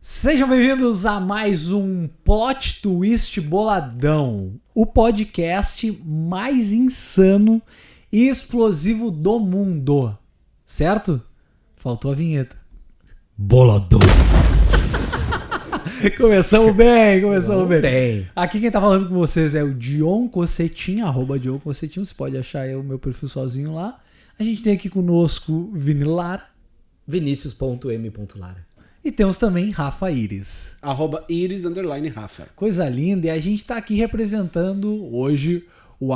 Sejam bem-vindos a mais um Plot Twist Boladão, o podcast mais insano e explosivo do mundo, certo? Faltou a vinheta. Boladão. Começamos bem. Bem. Aqui quem tá falando com vocês é o Dion Cossetinho, @DionCossetinho, você pode achar o meu perfil sozinho lá. A gente tem aqui conosco Vini Lara. Vinicius.m.lara. E temos também Rafa Iris. @Iris_Rafa. Coisa linda, e a gente tá aqui representando hoje o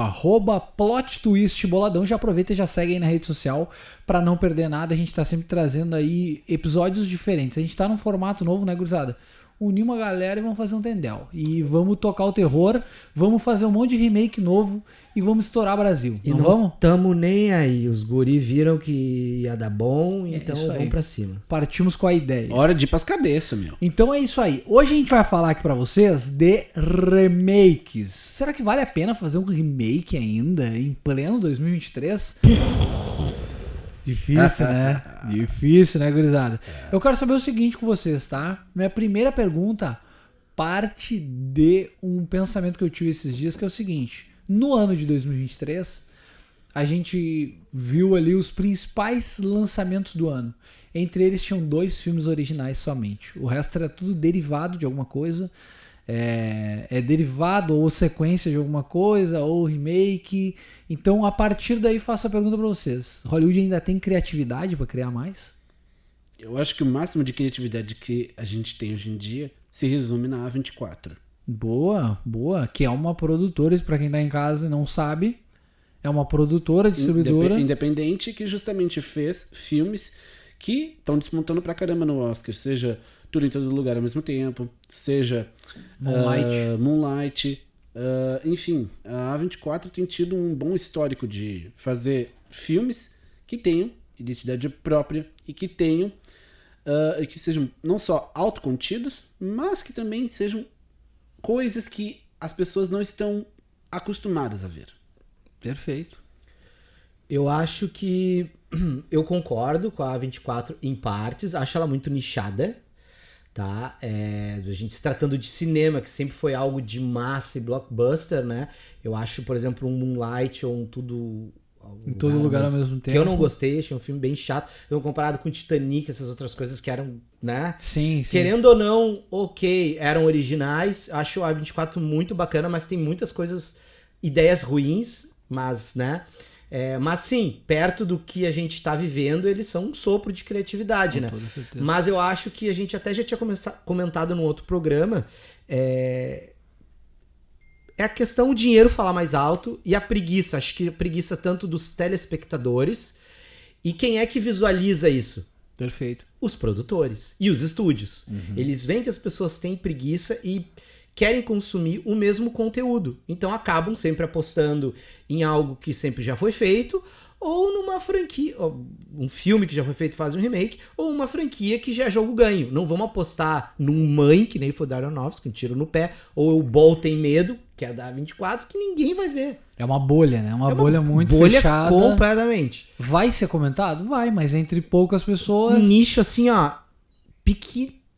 @Plot Twist Boladão. Já aproveita e já segue aí na rede social pra não perder nada. A gente tá sempre trazendo aí episódios diferentes. A gente tá num formato novo, né, gurizada? Unir uma galera e vamos fazer um tendel. E vamos tocar o terror, vamos fazer um monte de remake novo e vamos estourar Brasil. E não não vamos? tamo nem aí. Os guri viram que ia dar bom, então isso aí. vamos pra cima. Partimos com a ideia. Hora de ir pras cabeças, meu. Então é isso aí. Hoje a gente vai falar aqui pra vocês de remakes. Será que vale a pena fazer um remake ainda em pleno 2023? Difícil, né? Difícil, né, gurizada? Eu quero saber o seguinte com vocês, tá? Minha primeira pergunta parte de um pensamento que eu tive esses dias, que é o seguinte. No ano de 2023, a gente viu ali os principais lançamentos do ano. Entre eles tinham 2 filmes originais somente. O resto era tudo derivado de alguma coisa. É derivado ou sequência de alguma coisa, ou remake. Então, a partir daí, faço a pergunta pra vocês. Hollywood ainda tem criatividade pra criar mais? Eu acho que o máximo de criatividade que a gente tem hoje em dia se resume na A24. Boa. Que é uma produtora, pra quem tá em casa e não sabe. É uma produtora, distribuidora. Independente, que justamente fez filmes que estão despontando pra caramba no Oscar. Seja Tudo em Todo Lugar ao Mesmo Tempo, seja Moonlight. Enfim, a A24 tem tido um bom histórico de fazer filmes que tenham identidade própria e que tenham e que sejam não só autocontidos, mas que também sejam coisas que as pessoas não estão acostumadas a ver. Perfeito. Eu acho que eu concordo com a A24 em partes. Acho ela muito nichada, tá? A gente se tratando de cinema, que sempre foi algo de massa e blockbuster, né? Eu acho, por exemplo, um Moonlight ou um Tudo... Em Todo Lugar ao Mesmo Tempo. Que eu não gostei, achei um filme bem chato. Eu comparado com Titanic, essas outras coisas que eram, né? Sim. Querendo ou não, ok, eram originais. Acho a A24 muito bacana, mas tem muitas coisas, ideias ruins, mas, né? Mas sim, perto do que a gente tá vivendo, eles são um sopro de criatividade, Com né? toda certeza. Mas eu acho que a gente até já tinha comentado num outro programa. É a questão o dinheiro falar mais alto e a preguiça. Acho que a preguiça tanto dos telespectadores. E quem é que visualiza isso? Perfeito. Os produtores e os estúdios. Eles veem que as pessoas têm preguiça e querem consumir o mesmo conteúdo. Então acabam sempre apostando em algo que sempre já foi feito, ou numa franquia, um filme que já foi feito faz um remake, ou uma franquia que já é jogo ganho. Não vamos apostar num Mãe, que nem foi da Aronofsky, um tiro no pé, ou o Bol Tem Medo, que é da A24, que ninguém vai ver. É uma bolha, né? Uma bolha muito bolha fechada. Completamente. Vai ser comentado? Vai, mas entre poucas Um pessoas. nicho assim, ó,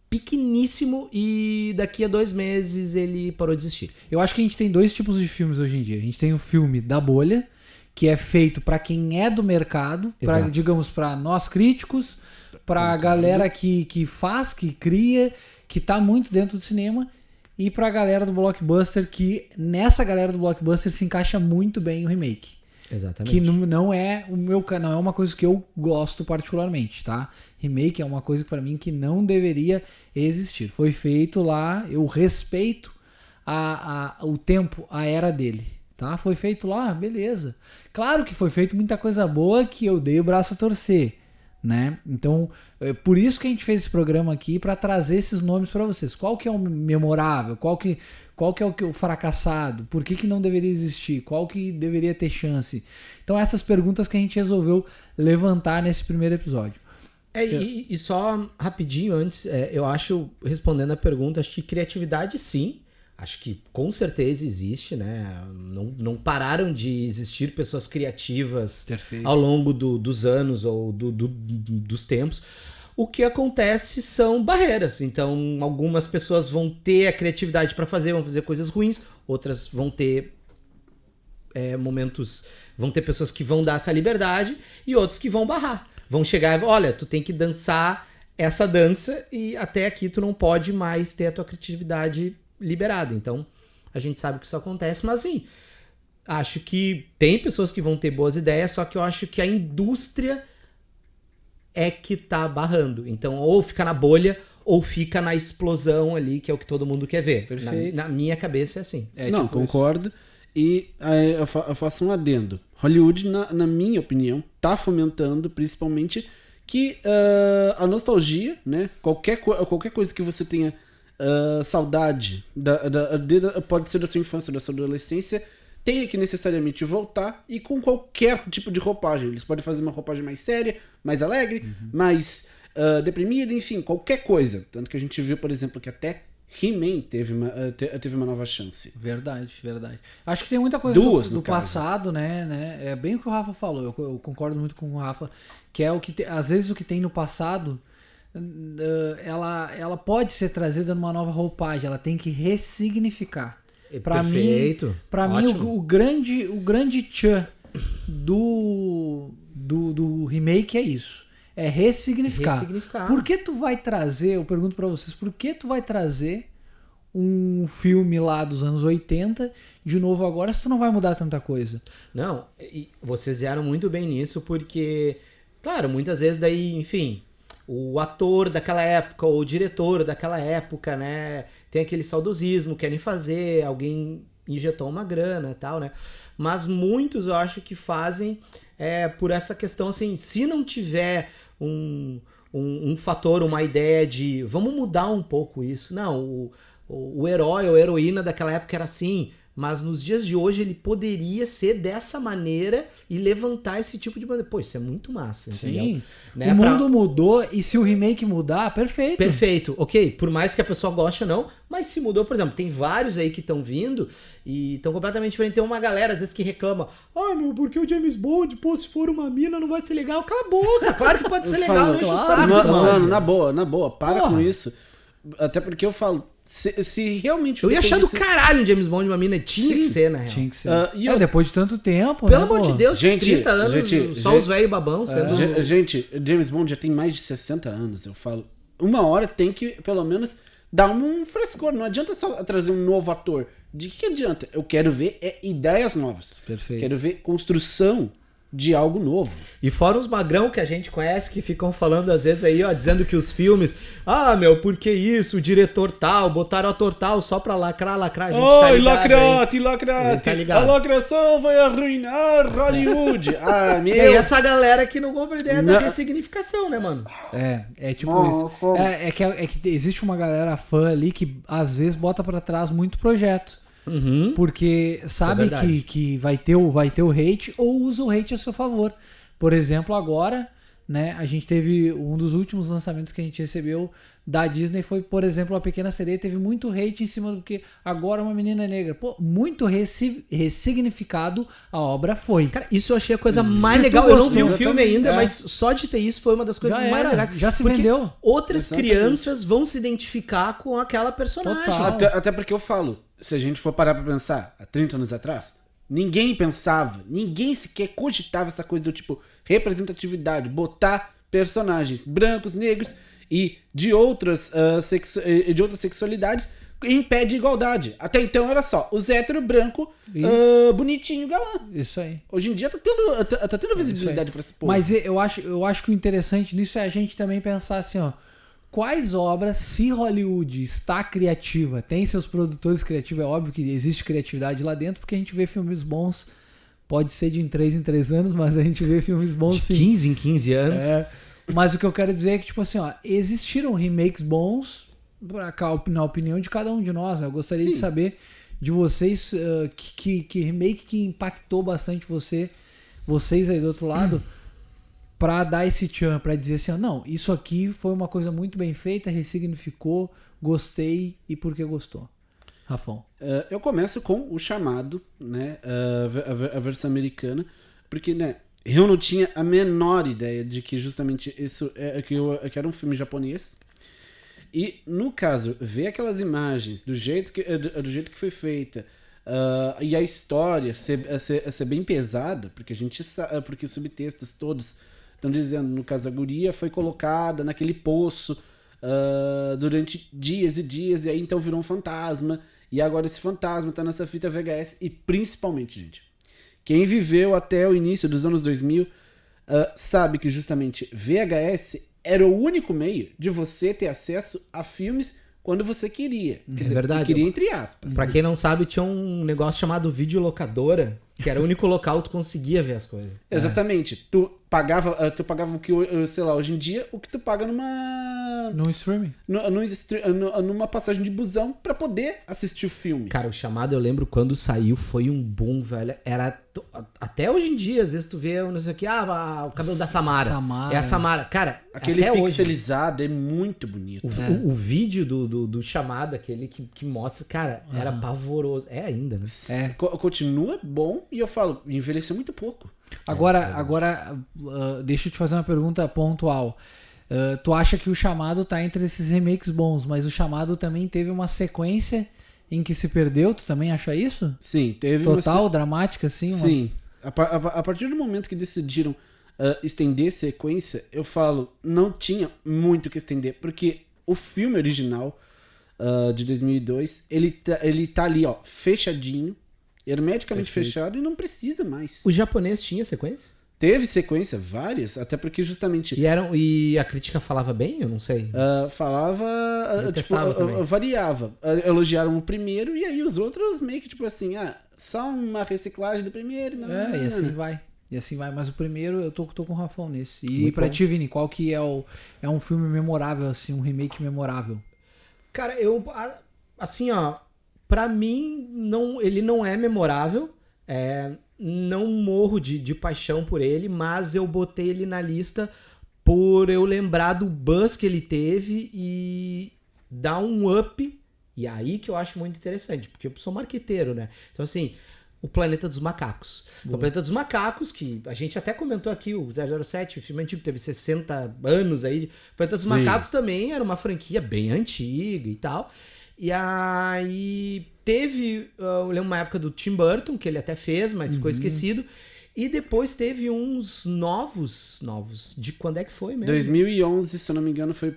pequeníssimo, e daqui a 2 meses ele parou de existir. Eu acho que a gente tem 2 tipos de filmes hoje em dia. A gente tem o filme da bolha, que é feito pra quem é do mercado, pra, Exato. digamos, pra nós críticos, pra galera que faz, que cria, que tá muito dentro do cinema, e pra galera do blockbuster, que nessa galera do blockbuster se encaixa muito bem o remake. Exatamente. Que não é o meu, não é uma coisa que eu gosto particularmente, tá? Remake é uma coisa para mim que não deveria existir. Foi feito lá, eu respeito o tempo, a era dele, tá? Foi feito lá, beleza. Claro que foi feito muita coisa boa que eu dei o braço a torcer, né? Então, é por isso que a gente fez esse programa aqui, para trazer esses nomes para vocês. Qual que é o memorável? Qual que é o fracassado? Por que não deveria existir? Qual que deveria ter chance? Então essas perguntas que a gente resolveu levantar nesse primeiro episódio. E só rapidinho antes, eu acho, respondendo a pergunta, acho que criatividade sim, acho que com certeza existe, né? Não pararam de existir pessoas criativas. Perfeito. Ao longo dos anos ou dos tempos. o que acontece são barreiras. Então, algumas pessoas vão ter a criatividade para fazer, vão fazer coisas ruins, outras vão ter momentos, vão ter pessoas que vão dar essa liberdade e outros que vão barrar. Vão chegar e olha, tu tem que dançar essa dança e até aqui tu não pode mais ter a tua criatividade liberada. Então, a gente sabe que isso acontece, mas assim, acho que tem pessoas que vão ter boas ideias, só que eu acho que a indústria é que tá barrando. Então, ou fica na bolha, ou fica na explosão ali, que é o que todo mundo quer ver. Perfeito. Na minha cabeça é assim. Não, tipo concordo. E eu faço um adendo. Hollywood, na minha opinião, tá fomentando principalmente que a nostalgia, né? Qualquer coisa que você tenha saudade, pode ser da sua infância, da sua adolescência, tenha que necessariamente voltar e com qualquer tipo de roupagem. Eles podem fazer uma roupagem mais séria, mais alegre, mais deprimida, enfim, qualquer coisa. Tanto que a gente viu, por exemplo, que até He-Man teve uma nova chance. Verdade. Acho que tem muita coisa do passado, né? É bem o que o Rafa falou. Eu concordo muito com o Rafa, que é o que às vezes o que tem no passado, ela pode ser trazida numa nova roupagem. Ela tem que ressignificar. Para mim, o grande tchan do remake é isso. É ressignificar. Por que tu vai trazer, eu pergunto pra vocês, por que tu vai trazer um filme lá dos anos 80 de novo agora se tu não vai mudar tanta coisa? Não, e vocês vieram muito bem nisso porque, claro, muitas vezes daí, enfim, o ator daquela época ou o diretor daquela época, né, tem aquele saudosismo, querem fazer, alguém injetou uma grana e tal, né? Mas muitos eu acho que fazem por essa questão assim, se não tiver um fator, uma ideia de vamos mudar um pouco isso. Não, o herói ou a heroína daquela época era assim, mas nos dias de hoje ele poderia ser dessa maneira e levantar esse tipo de bandeira. Pô, isso é muito massa, entendeu? Sim, né? O mundo mudou e se o remake mudar, perfeito. Perfeito, ok, por mais que a pessoa goste ou não, mas se mudou, por exemplo, tem vários aí que estão vindo e estão completamente diferentes. Tem uma galera às vezes que reclama, meu, porque o James Bond, pô, se for uma mina não vai ser legal. Cala a boca, claro que pode ser legal, não enche o saco. Mano, na boa, para com isso. Até porque eu falo, se realmente... Eu ia achar do caralho um James Bond, uma mina, tinha que ser, na real. Tinha que ser. Depois de tanto tempo, pelo amor de Deus, 30 anos, só os velhos babão sendo... Gente, James Bond já tem mais de 60 anos, eu falo. Uma hora tem que, pelo menos, dar um frescor. Não adianta só trazer um novo ator. De que adianta? Eu quero ver ideias novas. Perfeito. Quero ver construção de algo novo. E fora os magrão que a gente conhece, que ficam falando às vezes aí, ó, dizendo que os filmes, por que isso, o diretor tal, botaram ator tal só pra lacrar, a gente tá ligado. Lacrate, tá ligado. A lacração vai arruinar Hollywood. E essa galera que não compra ideia da ressignificação, né, mano? É tipo isso. É que existe uma galera fã ali que às vezes bota pra trás muito projeto. Porque sabe que vai ter o hate ou usa o hate a seu favor. Por exemplo, agora, né, a gente teve um dos últimos lançamentos que a gente recebeu da Disney foi, por exemplo, A Pequena Sereia. Teve muito hate em cima do que agora uma menina negra. Pô, muito ressignificado a obra foi. Cara, isso eu achei a coisa mais legal. Eu não vi o filme ainda, mas só de ter isso foi uma das coisas mais legais. Já se vendeu. Outras crianças vão se identificar com aquela personagem. Até porque eu falo, se a gente for parar pra pensar, há 30 anos atrás, ninguém sequer cogitava essa coisa do tipo representatividade, botar personagens brancos, negros e de outras sexualidades em pé de igualdade. Até então era só os hétero branco, bonitinho, galã. Isso aí. Hoje em dia tá tendo visibilidade pra esse povo. Mas eu acho que o interessante nisso é a gente também pensar assim, ó. Quais obras, se Hollywood está criativa, tem seus produtores criativos, é óbvio que existe criatividade lá dentro, porque a gente vê filmes bons, pode ser de em 3 anos, mas a gente vê filmes bons sim. De 15 em 15 anos. Mas o que eu quero dizer é que, tipo assim, ó, existiram remakes bons, na opinião de cada um de nós, né? Eu gostaria de saber de vocês que remake que impactou bastante vocês aí do outro lado, pra dar esse tchan, pra dizer assim, ó, não, isso aqui foi uma coisa muito bem feita, ressignificou, gostei e por que gostou. Rafão. Eu começo com O Chamado, né, a versão americana, porque, né, eu não tinha a menor ideia de que justamente isso que era um filme japonês. E, no caso, ver aquelas imagens do jeito que foi feita, e a história ser bem pesada, porque a gente sabe, porque os subtextos todos estão dizendo, no caso, a guria foi colocada naquele poço durante dias e dias, e aí então virou um fantasma, e agora esse fantasma tá nessa fita VHS, e principalmente, gente, quem viveu até o início dos anos 2000 sabe que justamente VHS era o único meio de você ter acesso a filmes quando você queria. Quer dizer, verdade. queria entre aspas. Pra quem não sabe, tinha um negócio chamado videolocadora, que era o único local que tu conseguia ver as coisas. Exatamente. Tu pagava o que, sei lá, hoje em dia, o que tu paga No streaming. numa passagem de busão pra poder assistir o filme. Cara, o Chamado, eu lembro quando saiu, foi um boom, velho. Era. Até hoje em dia, às vezes tu vê, não sei o que, o cabelo da Samara. É a Samara. Cara, aquele até pixelizado é muito bonito. O vídeo do Chamado, aquele que mostra, cara, era pavoroso. É ainda, né? Continua bom e eu falo, envelheceu muito pouco. Agora deixa eu te fazer uma pergunta pontual. Tu acha que o Chamado tá entre esses remakes bons, mas o Chamado também teve uma sequência em que se perdeu? Tu também acha isso? Sim, teve Total, dramática, assim? Sim. A partir do momento que decidiram estender sequência, eu falo, não tinha muito o que estender, porque o filme original de 2002, ele tá ali, ó, fechadinho, hermeticamente fechado, e não precisa mais. O japonês tinha sequência? Teve sequência, várias, até porque justamente... E a crítica falava bem? Eu não sei. Falava, variava. Elogiaram o primeiro e aí os outros meio que tipo assim, só uma reciclagem do primeiro. E assim vai. E assim vai. Mas o primeiro, eu tô com o Rafão nesse. E pra ti, Vini, qual que é um filme memorável, assim, um remake memorável? Cara, assim, ó, pra mim, ele não é memorável. Não morro de paixão por ele, mas eu botei ele na lista por eu lembrar do buzz que ele teve e dar um up. E aí que eu acho muito interessante, porque eu sou marqueteiro, né? Então, assim, o Planeta dos Macacos. O Planeta dos Macacos, que a gente até comentou aqui, o 007, o filme antigo, teve 60 anos aí. O Planeta dos Macacos também era uma franquia bem antiga e tal. E aí teve, eu lembro uma época do Tim Burton, que ele até fez, mas ficou esquecido. E depois teve uns novos. De quando é que foi mesmo? 2011, se eu não me engano, foi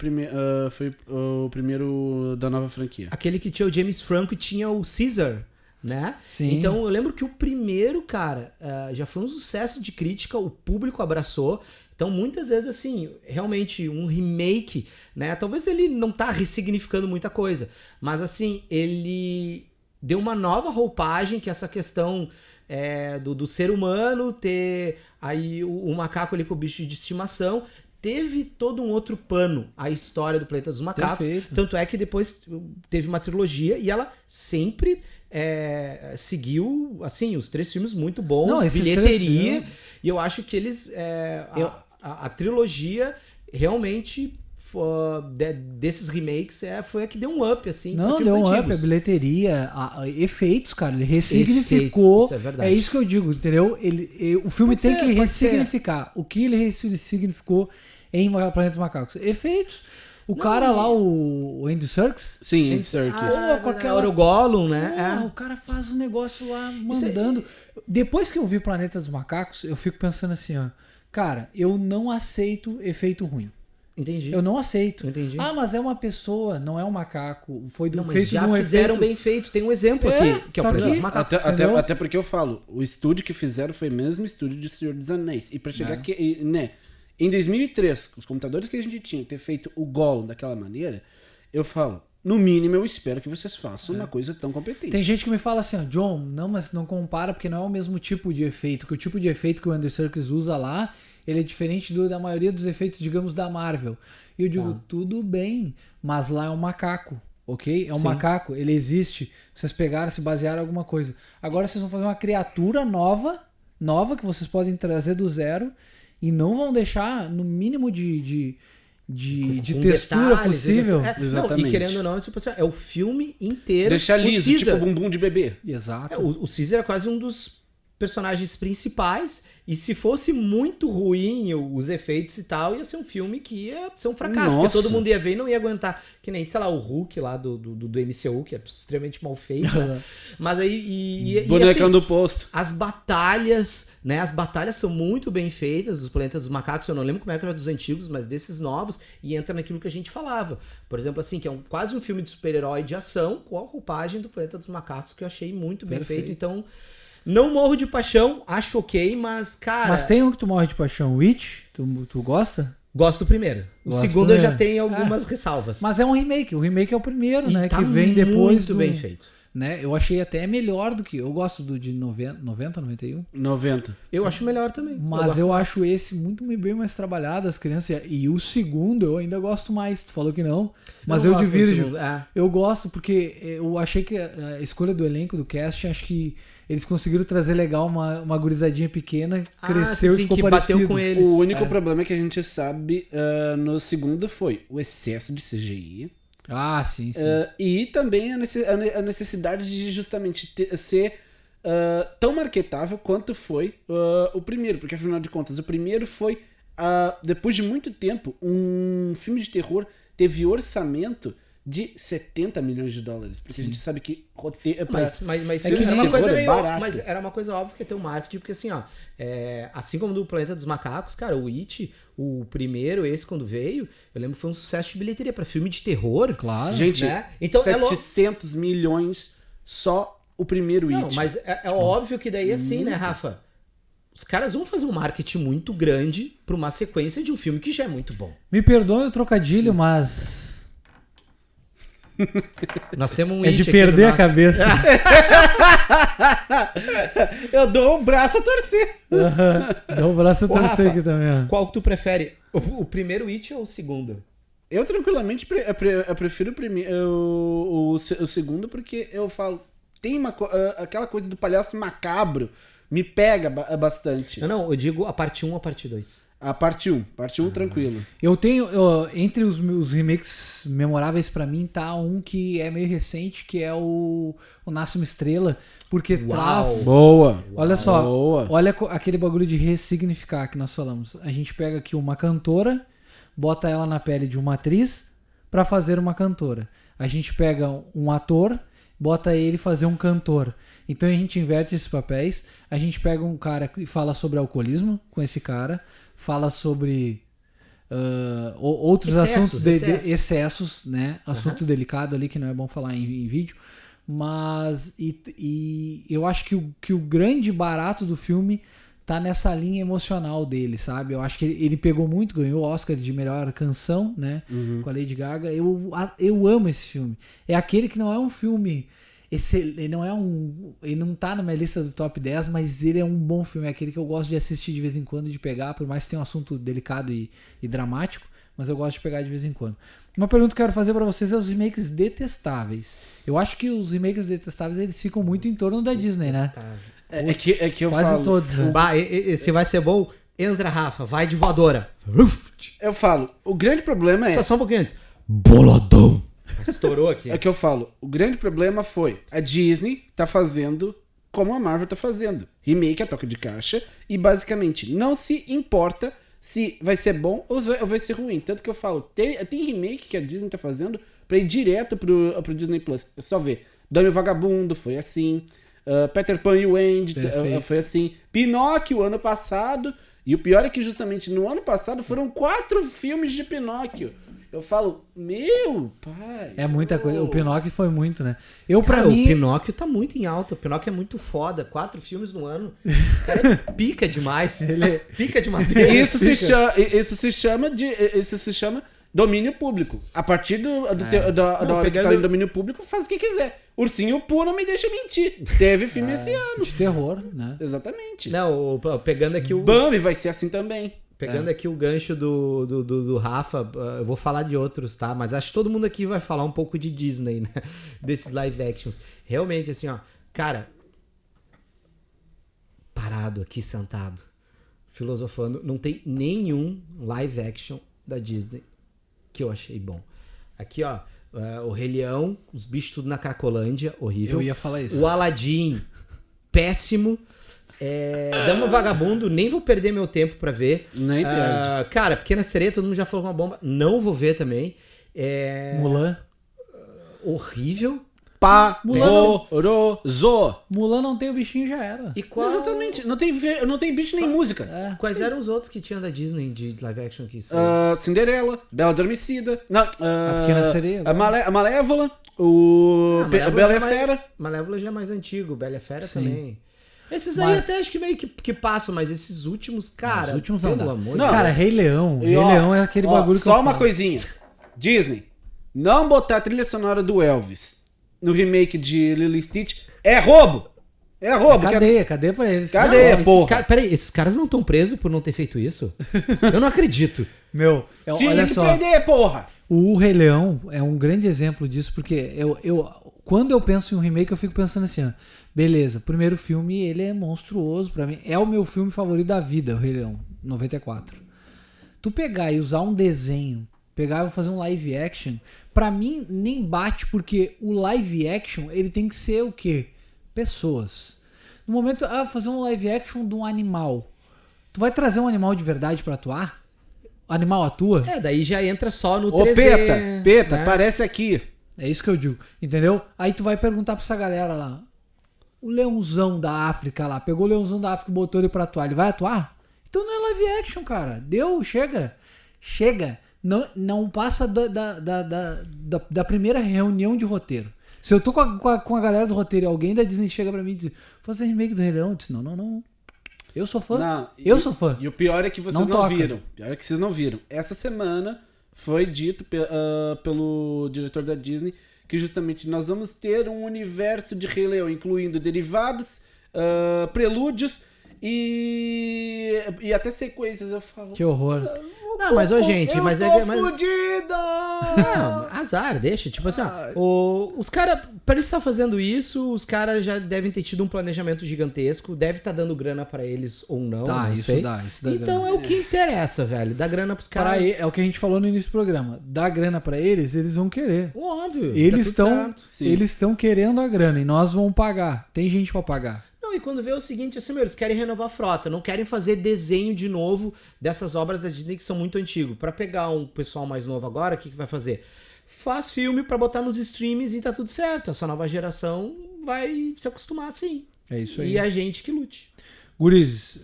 o primeiro da nova franquia. Aquele que tinha o James Franco e tinha o Caesar, né? Sim. Então eu lembro que o primeiro, cara, já foi um sucesso de crítica, o público abraçou. Então, muitas vezes, assim, realmente um remake, né? Talvez ele não tá ressignificando muita coisa, mas, assim, ele deu uma nova roupagem, que é essa questão do ser humano ter aí o macaco ali com o bicho de estimação. Teve todo um outro pano a história do Planeta dos Macacos. Perfeito. Tanto é que depois teve uma trilogia e ela sempre seguiu, assim, os 3 filmes muito bons, bilheteria. E eu acho que eles... A trilogia realmente desses remakes foi a que deu um up, assim, não, deu um up, a bilheteria, efeitos, cara, ele ressignificou. Isso é verdade. É isso que eu digo, entendeu? O filme tem que ressignificar. O que ele ressignificou em Planeta dos Macacos? Efeitos. O cara lá, o Andy Serkis? Sim, Andy Serkis. Com aquela Orogolum, né? O cara faz um negócio lá, mandando. Depois que eu vi Planeta dos Macacos, eu fico pensando assim, ó. Cara, eu não aceito efeito ruim. Entendi. Eu não aceito. Entendi. Mas é uma pessoa, não é um macaco. Foi do feito já fizeram bem feito. Tem um exemplo aqui, que é o Planeta dos Macacos. Até porque eu falo, o estúdio que fizeram foi o mesmo estúdio de Senhor dos Anéis. E pra chegar aqui, né? Em 2003, os computadores que a gente tinha ter feito o Gollum daquela maneira, eu falo, no mínimo eu espero que vocês façam uma coisa tão competente. Tem gente que me fala assim, ó, John, não, mas não compara porque não é o mesmo tipo de efeito. Que o tipo de efeito que o Andy Serkis usa lá, ele é diferente da maioria dos efeitos, digamos, da Marvel. E eu digo, tudo bem, mas lá é um macaco, ok? É um macaco, ele existe. Vocês pegaram, se basearam em alguma coisa. Agora vocês vão fazer uma criatura nova que vocês podem trazer do zero e não vão deixar no mínimo de textura detalhes, possível. Exatamente. Não, e querendo ou não, é o filme inteiro. Deixar liso, tipo bumbum de bebê. Exato. O Caesar é quase um dos personagens principais, e se fosse muito ruim os efeitos e tal, ia ser um filme que ia ser um fracasso, porque todo mundo ia ver e não ia aguentar. Que nem, sei lá, o Hulk lá do MCU, que é extremamente mal feito, né? Mas aí... Bonecão assim, do posto. as batalhas, né? As batalhas são muito bem feitas, dos Planetas dos Macacos, eu não lembro como é que era dos antigos, mas desses novos, e entra naquilo que a gente falava. Por exemplo, assim, que é quase um filme de super-herói de ação, com a roupagem do Planeta dos Macacos, que eu achei muito bem feito, então... Não morro de paixão, acho ok, mas, cara... Mas tem um que tu morre de paixão, Witch? Tu gosta? Gosto do primeiro. O Gosto segundo do eu já primeiro. tenho algumas ressalvas. Mas é um remake. O remake é o primeiro, E né? tá que vem depois muito bem feito. Né? Eu achei até melhor do que... Eu gosto do de 90, 91. 90. Eu acho melhor também. Mas eu acho esse muito bem mais trabalhado, as crianças. E o segundo eu ainda gosto mais. Tu falou que não. Mas eu gosto do divirjo. segundo, é. Eu gosto porque eu achei que a escolha do elenco, do cast, acho que eles conseguiram trazer legal uma gurizadinha pequena, cresceu sim, e ficou que parecido. bateu com eles. O único problema é que a gente sabe no segundo foi o excesso de CGI. Ah, sim. E também a necessidade de justamente ser tão marketável quanto foi o primeiro. Porque afinal de contas, o primeiro foi, depois de muito tempo, um filme de terror teve orçamento de 70 milhões de dólares. Porque a gente sabe que roteiro... Mas É que era uma coisa meio... barato. Mas era uma coisa óbvia que ia ter um marketing, porque assim, ó... assim como do Planeta dos Macacos, cara, o It, o primeiro, esse quando veio, eu lembro que foi um sucesso de bilheteria pra filme de terror. Claro. Gente, né? Então, 700 milhões só o primeiro Não, It. mas é óbvio que daí assim, né, Rafa? Os caras vão fazer um marketing muito grande pra uma sequência de um filme que já é muito bom. Me perdoe o trocadilho, mas... Nós temos um É It de aqui perder no a nosso- cabeça. Eu dou um braço a torcer. Dá um braço a Ô, torcer Rafa, aqui também, ó. Qual que tu prefere? O primeiro It ou o segundo? Eu tranquilamente eu prefiro o segundo porque eu falo, tem aquela coisa do palhaço macabro me pega bastante. Não, eu digo a parte 1 ou a parte 2. A parte 1 tranquilo. Eu tenho, entre os meus remakes memoráveis pra mim, tá um que é meio recente, que é o Nasce uma Estrela, porque traz... Boa. Olha só, Boa. olha aquele bagulho de ressignificar que nós falamos. A gente pega aqui uma cantora, bota ela na pele de uma atriz pra fazer uma cantora. A gente pega um ator, bota ele fazer um cantor. Então a gente inverte esses papéis. A gente pega um cara e fala sobre alcoolismo com esse cara, fala sobre outros assuntos, excessos, né? Assunto delicado ali que não é bom falar em vídeo. Mas e eu acho que o grande barato do filme tá nessa linha emocional dele, sabe? Eu acho que ele pegou muito, ganhou o Oscar de melhor canção, né? Com a Lady Gaga. Eu amo esse filme. É aquele que não é um filme... Ele não tá na minha lista do top 10, mas ele é um bom filme. É aquele que eu gosto de assistir de vez em quando, de pegar, por mais que tenha um assunto delicado e dramático, mas eu gosto de pegar de vez em quando. Uma pergunta que eu quero fazer pra vocês é os remakes detestáveis. Eu acho que os remakes detestáveis eles ficam muito em torno da Disney, né? É que eu Quase falo, todos, né? Esse vai ser bom. Entra, Rafa, vai de voadora. eu falo, o grande problema Só um pouquinho antes. Boladão. Estourou aqui. É que eu falo, o grande problema foi a Disney tá fazendo como a Marvel tá fazendo. Remake a toque de caixa e basicamente não se importa se vai ser bom ou vai ser ruim. Tanto que eu falo, tem remake que a Disney tá fazendo pra ir direto pro Disney Plus. É só ver. Dame o Vagabundo foi assim. Peter Pan e o Andy foi assim. Pinóquio ano passado. E o pior é que justamente no ano passado foram 4 filmes de Pinóquio. Eu falo, meu pai. É muita coisa. O Pinóquio foi muito, né? Cara, Pra mim... o Pinóquio tá muito em alta. O Pinóquio é muito foda. 4 filmes no ano. O cara pica demais. Pica de madeira. Isso se chama domínio público. A partir da hora que tá em domínio público, faz o que quiser. Ursinho Poo não me deixa mentir. Teve filme esse ano. De terror, né? Exatamente. Não, pegando aqui o... Bambi vai ser assim também. Pegando aqui o gancho do Rafa, eu vou falar de outros, tá? Mas acho que todo mundo aqui vai falar um pouco de Disney, né? Desses live actions. Realmente, assim, ó, cara, parado aqui, sentado, filosofando, não tem nenhum live action da Disney que eu achei bom. Aqui, ó, o Rei Leão, os bichos tudo na Cracolândia, horrível. Eu ia falar isso. O Aladdin, péssimo. Dama Vagabundo, nem vou perder meu tempo pra ver. Nem perde. Cara, Pequena Sereia, todo mundo já falou uma bomba. Não vou ver também. Mulan. Horrível. Pavoroso. Mulan não tem o bichinho, já era. E qual... Exatamente. Não tem bicho nem música. Quais eram os outros que tinham da Disney de live action aqui? Cinderela, Bela Adormecida. Não, A Pequena Sereia. a Malévola. A Bela e a Fera. Malévola já é mais antigo. Bela e a Fera Sim. também. Esses aí até acho que meio que passam, mas esses últimos, cara... Os últimos pelo não dá. amor de Não, Deus. Cara, Rei Leão. Rei Leão é aquele bagulho que Só eu uma falo. coisinha. Disney, não botar a trilha sonora do Elvis no remake de Lilo e Stitch é roubo. É roubo. Cadeia pra eles. Cadeia, porra. Peraí, esses caras não estão presos por não ter feito isso? Eu não acredito. Meu, Tinha olha que só. prender, porra. O Rei Leão é um grande exemplo disso, porque quando eu penso em um remake, eu fico pensando assim, ó, beleza, o primeiro filme, ele é monstruoso pra mim, é o meu filme favorito da vida, o Rei Leão, 94. Tu pegar e usar um desenho, pegar e fazer um live action, pra mim nem bate, porque o live action, ele tem que ser o quê? Pessoas. No momento, fazer um live action de um animal, tu vai trazer um animal de verdade pra atuar? O animal atua? Daí já entra só no Ô, 3D. Peta, né? aparece aqui. É isso que eu digo, entendeu? Aí tu vai perguntar pra essa galera lá, o leãozão da África lá, pegou o leãozão da África e botou ele pra atuar, ele vai atuar? Então não é live action, cara. Deu, chega. Não passa da primeira reunião de roteiro. Se eu tô com a galera do roteiro e alguém da Disney chega pra mim e diz, fazer remake do Rei Leão, eu disse, não. Eu sou fã. Sou fã. E o pior é que vocês Não não toca. viram. O pior é que vocês não viram. Essa semana foi dito pelo diretor da Disney que justamente nós vamos ter um universo de Rei Leão, incluindo derivados, prelúdios e até sequências. Eu falo... Que horror. Não, mas ô gente, eu mas tô é... Mas... fudido! Não, azar, deixa. Tipo assim, ó, os caras, pra eles estar fazendo isso, os caras já devem ter tido um planejamento gigantesco, deve estar dando grana pra eles ou não. Tá, não isso sei. dá Então grana. é o que interessa, velho. Dá grana pros caras. É o que a gente falou no início do programa. Dá grana pra eles vão querer. Óbvio. Eles tá tudo certo. estão querendo a grana e nós vamos pagar. Tem gente pra pagar. Não, e quando vê o seguinte, assim, eles querem renovar a frota, não querem fazer desenho de novo dessas obras da Disney que são muito antigas. Pra pegar um pessoal mais novo agora, o que vai fazer? Faz filme pra botar nos streams e tá tudo certo. Essa nova geração vai se acostumar assim. É isso aí. E a gente que lute. Gurizes,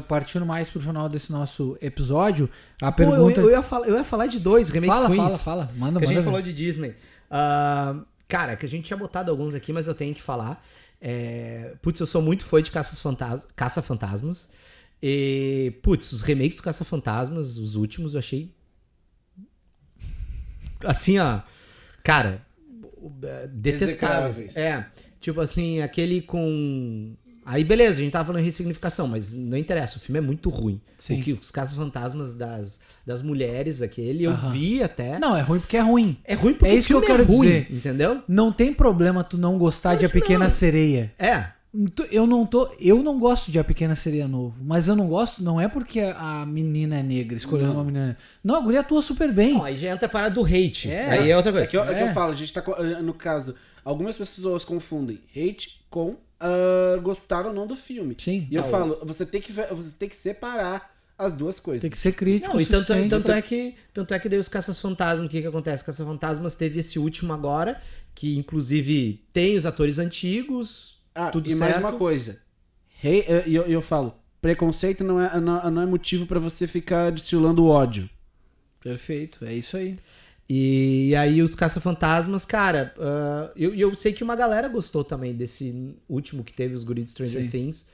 partindo mais pro final desse nosso episódio, a Pô, pergunta... eu ia falar de dois remakes ruins. Fala. Manda, Que a gente ver. falou de Disney. Cara, que a gente tinha botado alguns aqui, mas eu tenho que falar. Putz, eu sou muito fã de Caça-Fantasmas. E, putz, os remakes do Caça-Fantasmas, os últimos, eu achei... Assim, ó... Cara, detestáveis. Tipo assim, aquele com... Aí beleza, a gente tava falando em ressignificação, mas não interessa, o filme é muito ruim. Sim. Os Caça-Fantasmas das mulheres, aquele, eu vi até. Não, é ruim porque é ruim. É ruim porque É isso o filme que eu quero ruim, dizer. entendeu? Não tem problema tu não gostar de A Pequena Sereia. Eu não gosto de A Pequena Sereia novo, mas eu não gosto, não é porque a menina é negra, escolhendo uma menina negra. Não, a guria atua super bem. Não, aí já entra a parada do hate. Aí é outra coisa. É que eu falo, a gente tá... No caso, algumas pessoas confundem hate com gostar ou não do filme. Sim. E eu falo, você tem que separar as duas coisas. Tem que ser crítico. Não, e tanto suficiente. é que daí os Caça-Fantasmas, o que acontece? Caça-Fantasmas teve esse último agora, que inclusive tem os atores antigos, tudo e certo. mais uma coisa. Eu falo, preconceito não é motivo pra você ficar destilando ódio. Perfeito, é isso aí. E aí os Caça-Fantasmas, cara, eu sei que uma galera gostou também desse último que teve, os guris de Stranger Sim. Things,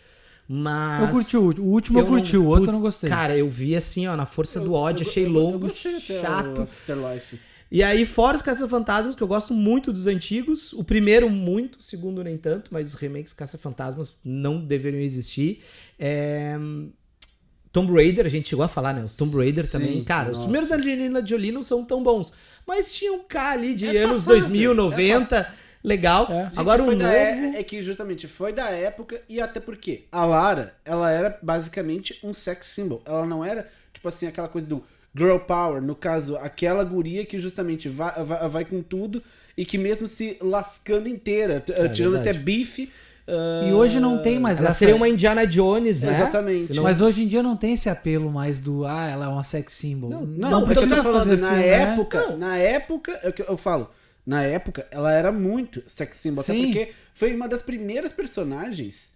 mas... Eu curti o último, eu curti, o outro eu não gostei. Cara, eu vi assim, ó, na força do ódio, achei longo, chato. Afterlife. E aí, fora os Caça-Fantasmas, que eu gosto muito dos antigos, o primeiro muito, o segundo nem tanto, mas os remakes Caça-Fantasmas não deveriam existir. Tomb Raider, a gente chegou a falar, né? Os Tomb Raider também. Cara, os primeiros da Angelina Jolie não são tão bons. Mas tinha um K ali de anos 2000, 90. Legal. Gente, agora o novo... É que justamente foi da época e até porque a Lara, ela era basicamente um sex symbol. Ela não era, tipo assim, aquela coisa do girl power. No caso, aquela guria que justamente vai com tudo e que mesmo se lascando inteira, tirando até bife, E hoje não tem mais Ela essa... seria uma Indiana Jones, né? Exatamente. Mas hoje em dia não tem esse apelo mais do, ela é uma sex symbol. Não, porque eu tô falando, fazer na filme, época, né? na época, é o que eu falo, na época ela era muito sex symbol, até Sim. porque foi uma das primeiras personagens.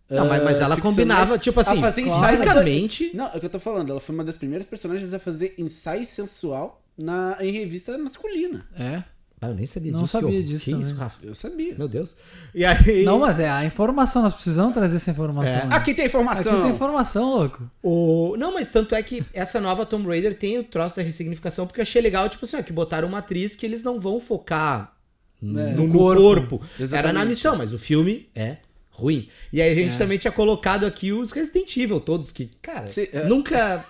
Não, mas ela ficcionais combinava, tipo assim, a fazer basicamente... Não, é o que eu tô falando, ela foi uma das primeiras personagens a fazer ensaio sensual em revista masculina. É. Ah, eu nem sabia Não disso. sabia que disso Que isso, também. Rafa? Eu sabia. Meu Deus. E aí... Não, mas é a informação, nós precisamos trazer essa informação. né? Aqui tem informação. Aqui tem informação, louco. Não, mas tanto é que essa nova Tomb Raider tem o troço da ressignificação, porque eu achei legal, tipo assim, que botaram uma atriz que eles não vão focar no corpo. Exatamente. Era na missão, mas o filme é ruim. E aí a gente também tinha colocado aqui os Resident Evil todos, que, cara, nunca...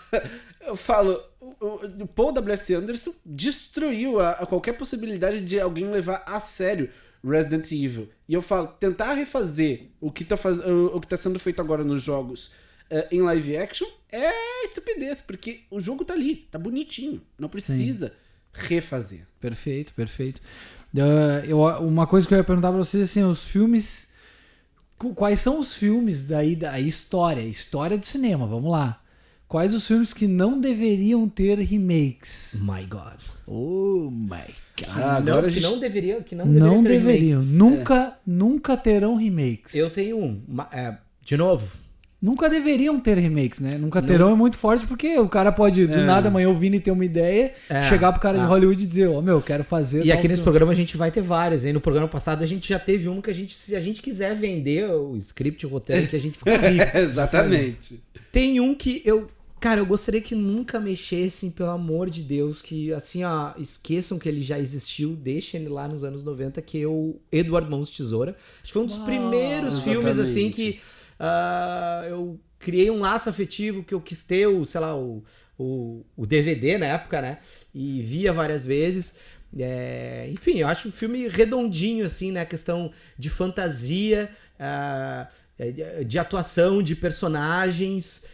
Eu falo, o Paul W.S. Anderson destruiu a qualquer possibilidade de alguém levar a sério Resident Evil. E eu falo, tentar refazer o que tá sendo feito agora nos jogos em live action é estupidez, porque o jogo tá ali, tá bonitinho, não precisa refazer. Perfeito, perfeito. Uma coisa que eu ia perguntar pra vocês, assim, os filmes... Quais são os filmes daí da história do cinema, vamos lá. Quais os filmes que não deveriam ter remakes? My God. Oh my God. Agora a gente... Não deveriam ter Não remake. deveriam. Nunca terão remakes. Eu tenho de novo, Nunca deveriam ter remakes, né? Nunca terão é muito forte porque o cara pode, do nada, amanhã ouvindo e ter uma ideia, chegar pro cara de Hollywood e dizer, quero fazer... E tal aqui nesse filme. programa a gente vai ter vários. Aí no programa passado a gente já teve um que se a gente quiser vender o script, o roteiro, que a gente fica rico. Exatamente. Tem um que eu gostaria que nunca mexessem, pelo amor de Deus, que assim, esqueçam que ele já existiu, deixem ele lá nos anos 90, que é o Edward Mãos de Tesoura. Acho que foi um dos primeiros filmes, assim, que eu criei um laço afetivo, que eu quis ter o DVD na época, né? E via várias vezes. Enfim, eu acho um filme redondinho, assim, né? A questão de fantasia, de atuação, de personagens,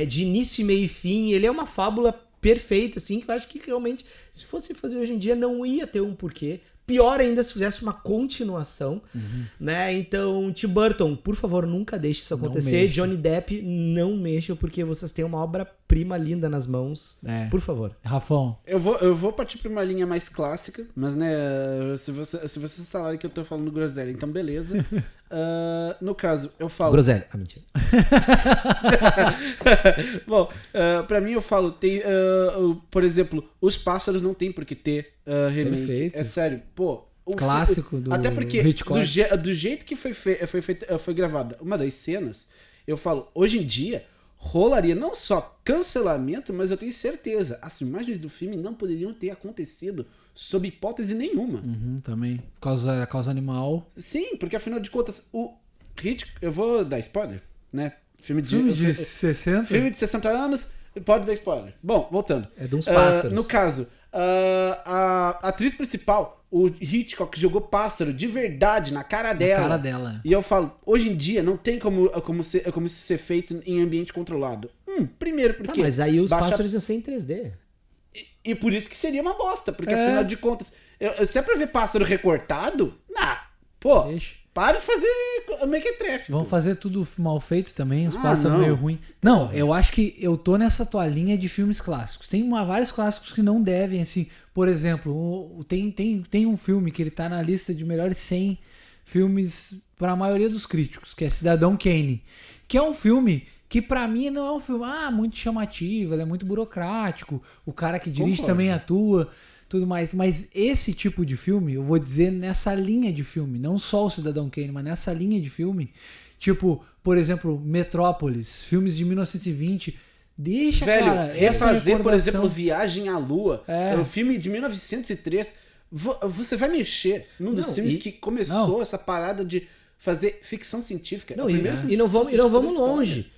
de início, meio e fim. Ele é uma fábula perfeita, assim, que eu acho que realmente, se fosse fazer hoje em dia, não ia ter um porquê. Pior ainda se fizesse uma continuação, né? Então, Tim Burton, por favor, nunca deixe isso acontecer. Johnny Depp, não mexa, porque vocês têm uma obra-prima linda nas mãos. Por favor. Rafão. Eu vou partir pra uma linha mais clássica, mas, né, se vocês falarem que eu tô falando groselha, então beleza. No caso, eu falo... Groselha. Mentira. Bom, pra mim eu falo, tem, por exemplo, Os Pássaros não tem por que ter remake. Perfeito. É sério, pô. Clássico do Até porque, Hitchcock. do jeito que foi gravada uma das cenas, eu falo, hoje em dia, rolaria não só cancelamento, mas eu tenho certeza, as filmagens do filme não poderiam ter acontecido sob hipótese nenhuma. Também. Causa animal. Sim, porque afinal de contas, o Hitchcock... Eu vou dar spoiler, né? Filme de 60? Filme de 60 anos, pode dar spoiler. Bom, voltando. É de uns pássaros. No caso, a atriz principal, o Hitchcock, jogou pássaro de verdade na cara dela. Na cara dela. E eu falo, hoje em dia não tem como isso ser feito em ambiente controlado. Primeiro porque... mas aí os pássaros iam ser em 3D. E por isso que seria uma bosta, porque afinal de contas, se é pra ver pássaro recortado, pô, para de fazer mequetrefe. Vão fazer tudo mal feito também, os pássaros não. meio ruim. Não, eu acho que eu tô nessa tua linha de filmes clássicos. Tem vários clássicos que não devem, assim, por exemplo, tem um filme que ele tá na lista de melhores 100 filmes para a maioria dos críticos, que é Cidadão Kane, que é um filme que pra mim não é um filme muito chamativo, ele é muito burocrático, o cara que dirige também atua, tudo mais. Mas esse tipo de filme, eu vou dizer nessa linha de filme, não só o Cidadão Kane, mas nessa linha de filme, tipo, por exemplo, Metrópolis, filmes de 1920, deixa, velho, cara, essa refazer, por recordação. exemplo, Viagem à Lua, é um filme de 1903, você vai mexer num dos filmes que começou essa parada de fazer ficção científica. E não vamos longe.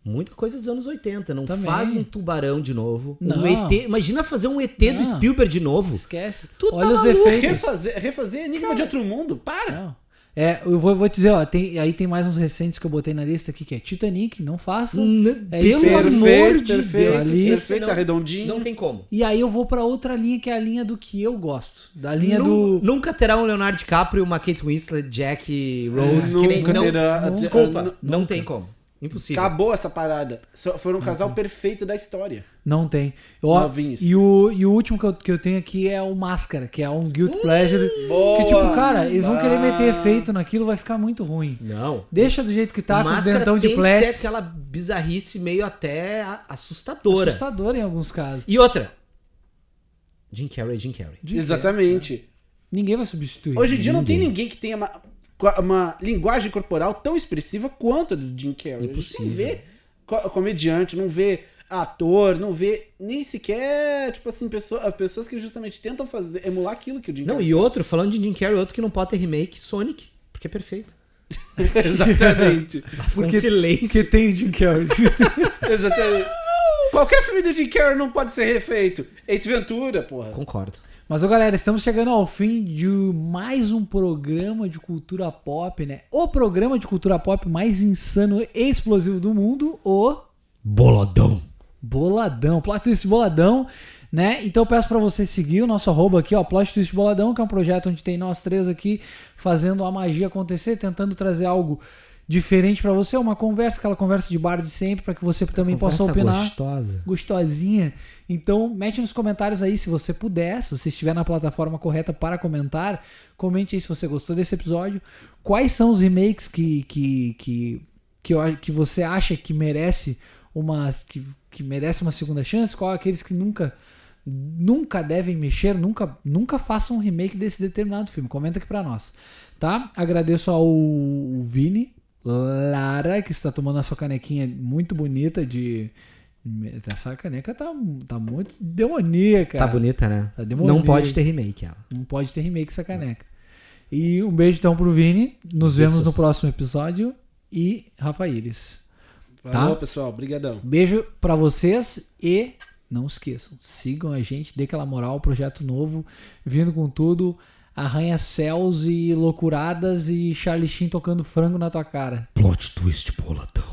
Muita coisa dos anos 80. Não também. Faz um Tubarão de novo. Não. Um ET. Imagina fazer um ET do Spielberg de novo. Esquece. Tu Olha tá os maluco. efeitos. Refazer Enigma de Outro Mundo? Para! Eu vou te dizer, ó, aí tem mais uns recentes que eu botei na lista aqui, que é Titanic, não faça. Pelo amor de Deus. Ali, perfeito, tá redondinho. Não tem como. E aí eu vou pra outra linha, que é a linha do que eu gosto. Da linha do... Nunca terá um Leonardo DiCaprio, uma Kate Winslet, Jack Rose, que nem... Nunca terá- Desculpa, não nunca. tem como. Impossível. Acabou essa parada. Foram um casal perfeito da história. Não tem. Ó, Novinhos. e o último que eu tenho aqui é o Máscara, que é um Guilty Pleasure. boa! Que tipo, cara, eles vão querer meter efeito naquilo, vai ficar muito ruim. Não. Deixa do jeito que tá, com os Máscara dentão de tem que plex. ser aquela bizarrice meio até assustadora. Assustador em alguns casos. E outra. Jim Carrey. Exatamente. Ninguém vai substituir. Hoje em dia não tem ninguém que tenha uma linguagem corporal tão expressiva quanto a do Jim Carrey. Impossível. A gente não vê comediante, não vê ator, não vê nem sequer, tipo assim, pessoas que justamente tentam emular aquilo que o Jim Não, Carrey e faz. outro, falando de Jim Carrey, outro que não pode ter remake, Sonic. Porque é perfeito. Exatamente. Porque um silêncio. Porque tem o Jim Carrey. Exatamente. Qualquer filme do Jim Carrey não pode ser refeito. Ace Ventura, porra. Concordo. Mas, ô, galera, estamos chegando ao fim de mais um programa de cultura pop, né? O programa de cultura pop mais insano e explosivo do mundo, o Boladão. Boladão, Plot Twist Boladão, né? Então eu peço pra você seguir o nosso arroba aqui, ó, Plot Twist Boladão, que é um projeto onde tem nós três aqui fazendo a magia acontecer, tentando trazer algo diferente pra você, uma conversa, aquela conversa de bar de sempre, pra que você também possa opinar. Gostosa. Gostosinha. Então, mete nos comentários aí se você puder, se você estiver na plataforma correta para comentar, comente aí se você gostou desse episódio. Quais são os remakes que você acha que merece que merece uma segunda chance? Qual aqueles que nunca devem mexer, nunca façam um remake desse determinado filme? Comenta aqui pra nós, tá? Agradeço ao Vini Lara, que está tomando a sua canequinha muito bonita de... Essa caneca tá muito demoníaca. Tá bonita, né? Tá demoníaca. Não pode ter remake, ela. Não pode ter remake essa caneca. E um beijo então pro Vini. Nos vemos no próximo episódio. E Rafa Iris. Valeu, Tá? pessoal. Obrigadão. Beijo pra vocês e não esqueçam, sigam a gente, dê aquela moral, projeto novo, vindo com tudo, arranha-céus e loucuradas e Charlie Sheen tocando frango na tua cara. Plot Twist Boladão.